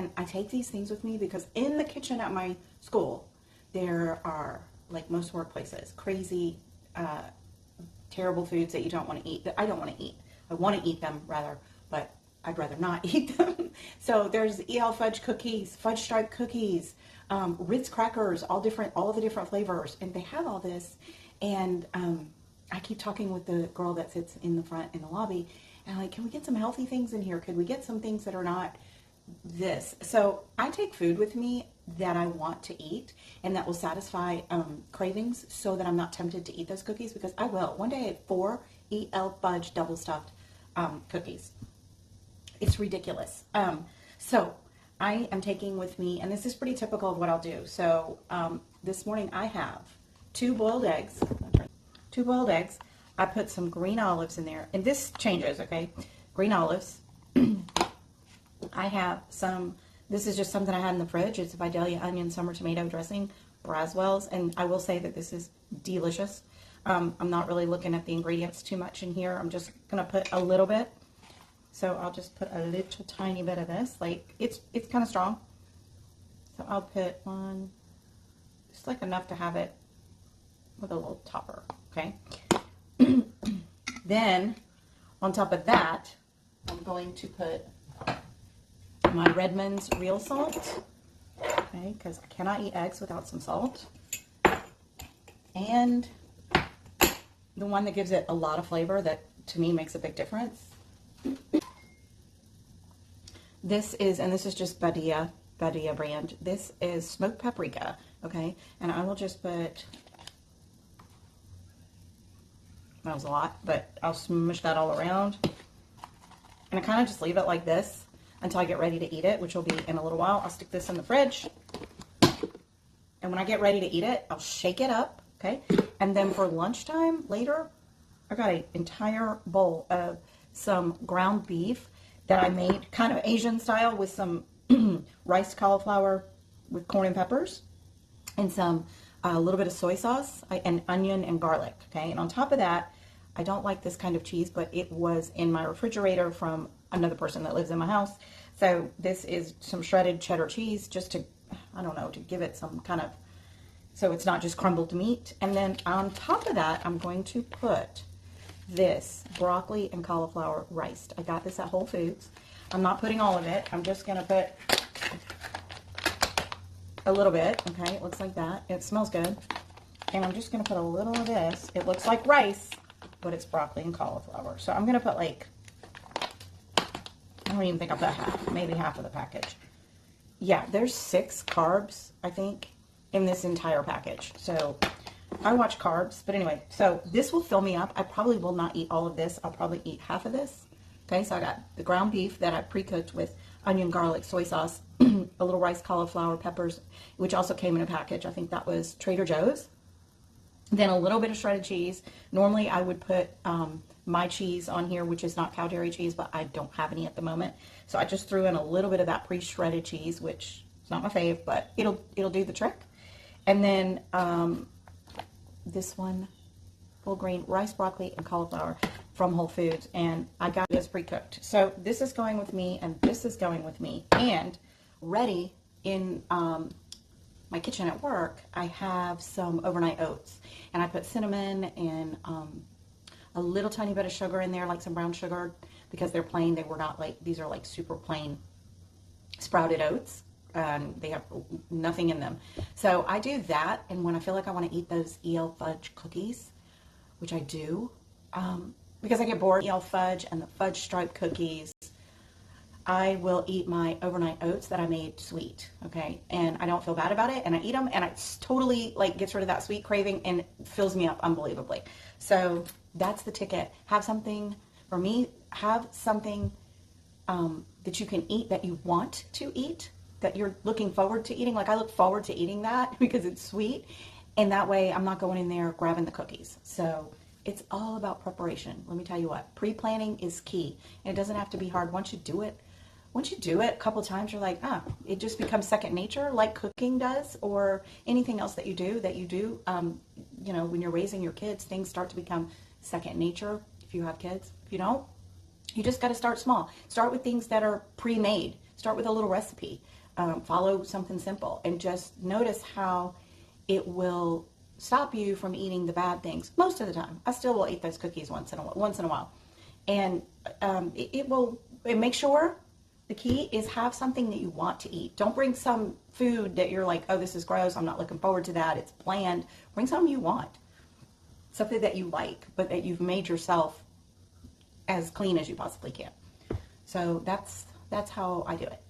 And I take these things with me because in the kitchen at my school, there are, like most workplaces, crazy, terrible foods that you don't want to eat, that I don't want to eat. I want to eat them rather, but I'd rather not eat them. So there's EL fudge cookies, fudge stripe cookies, Ritz crackers, all of the different flavors. And they have all this. And I keep talking with the girl that sits in the front in the lobby. And I'm like, can we get some healthy things in here? Could we get some things that are not this? So I take food with me that I want to eat and that will satisfy cravings so that I'm not tempted to eat those cookies, because I will. One day I ate 4 EL fudge double stuffed cookies. It's ridiculous. So I am taking with me, and this is pretty typical of what I'll do. So this morning I have 2 boiled eggs. 2 boiled eggs. I put some green olives in there, and this changes, okay? Green olives. I have some, this is just something I had in the fridge. It's a Vidalia onion summer tomato dressing, Braswell's, and I will say that this is delicious. I'm not really looking at the ingredients too much in here. I'm just going to put a little bit. So I'll just put a little tiny bit of this. Like, it's kind of strong. So I'll put one, just like enough to have it with a little topper, okay? Then, on top of that, I'm going to put my Redmond's real salt, okay, because I cannot eat eggs without some salt. And the one that gives it a lot of flavor that, to me, makes a big difference. This is, and this is just Badia brand. This is smoked paprika, okay? And I will just put, that was a lot, but I'll smush that all around. And I kind of just leave it like this until I get ready to eat it, which will be in a little while. I'll stick this in the fridge. And when I get ready to eat it, I'll shake it up, okay? And then for lunchtime later, I got an entire bowl of some ground beef that I made kind of Asian style with some riced cauliflower with corn and peppers and some a little bit of soy sauce and onion and garlic, okay? And on top of that, I don't like this kind of cheese, but it was in my refrigerator from another person that lives in my house. So this is some shredded cheddar cheese just to, I don't know, to give it some kind of, so it's not just crumbled meat. And then on top of that, I'm going to put this broccoli and cauliflower riced. I got this at Whole Foods. I'm not putting all of it. I'm just going to put a little bit. Okay, it looks like that. It smells good. And I'm just going to put a little of this. It looks like rice, but it's broccoli and cauliflower. So I'm going to put like, I don't even think I'll put half, maybe half of the package. Yeah, there's 6 carbs, I think, in this entire package. So I watch carbs, but anyway, so this will fill me up. I probably will not eat all of this. I'll probably eat half of this. Okay, so I got the ground beef that I pre-cooked with onion, garlic, soy sauce, a little rice, cauliflower, peppers, which also came in a package. I think that was Trader Joe's. Then a little bit of shredded cheese. Normally I would put my cheese on here, which is not cow dairy cheese, but I don't have any at the moment. So I just threw in a little bit of that pre-shredded cheese, which is not my fave, but it'll do the trick. And then this one, full grain rice, broccoli, and cauliflower from Whole Foods, and I got this pre-cooked. So this is going with me, and this is going with me, and ready in my kitchen at work, I have some overnight oats, and I put cinnamon and a little tiny bit of sugar in there, like some brown sugar, because they're plain. They were not like, these are like super plain sprouted oats. They have nothing in them. So I do that, and when I feel like I want to eat those EL fudge cookies, which I do, because I get bored, EL fudge and the fudge stripe cookies, I will eat my overnight oats that I made sweet, okay? And I don't feel bad about it, and I eat them, and it totally like gets rid of that sweet craving and fills me up unbelievably. So that's the ticket. Have something, for me, have something that you can eat that you want to eat, that you're looking forward to eating. Like I look forward to eating that because it's sweet, and that way I'm not going in there grabbing the cookies. So it's all about preparation. Let me tell you what, pre-planning is key, and it doesn't have to be hard. Once you do it a couple times, you're like, it just becomes second nature, like cooking does, or anything else that you do, you know, when you're raising your kids, things start to become second nature if you have kids. If you don't, you just got to start small. Start with things that are pre-made. start with a little recipe. Follow something simple and just notice how it will stop you from eating the bad things. Most of the time, I still will eat those cookies once in a while, and it will. And make sure the key is have something that you want to eat. Don't bring some food that you're like, oh, this is gross, I'm not looking forward to that, it's bland. Bring something you want, something that you like, but that you've made yourself as clean as you possibly can. So that's how I do it.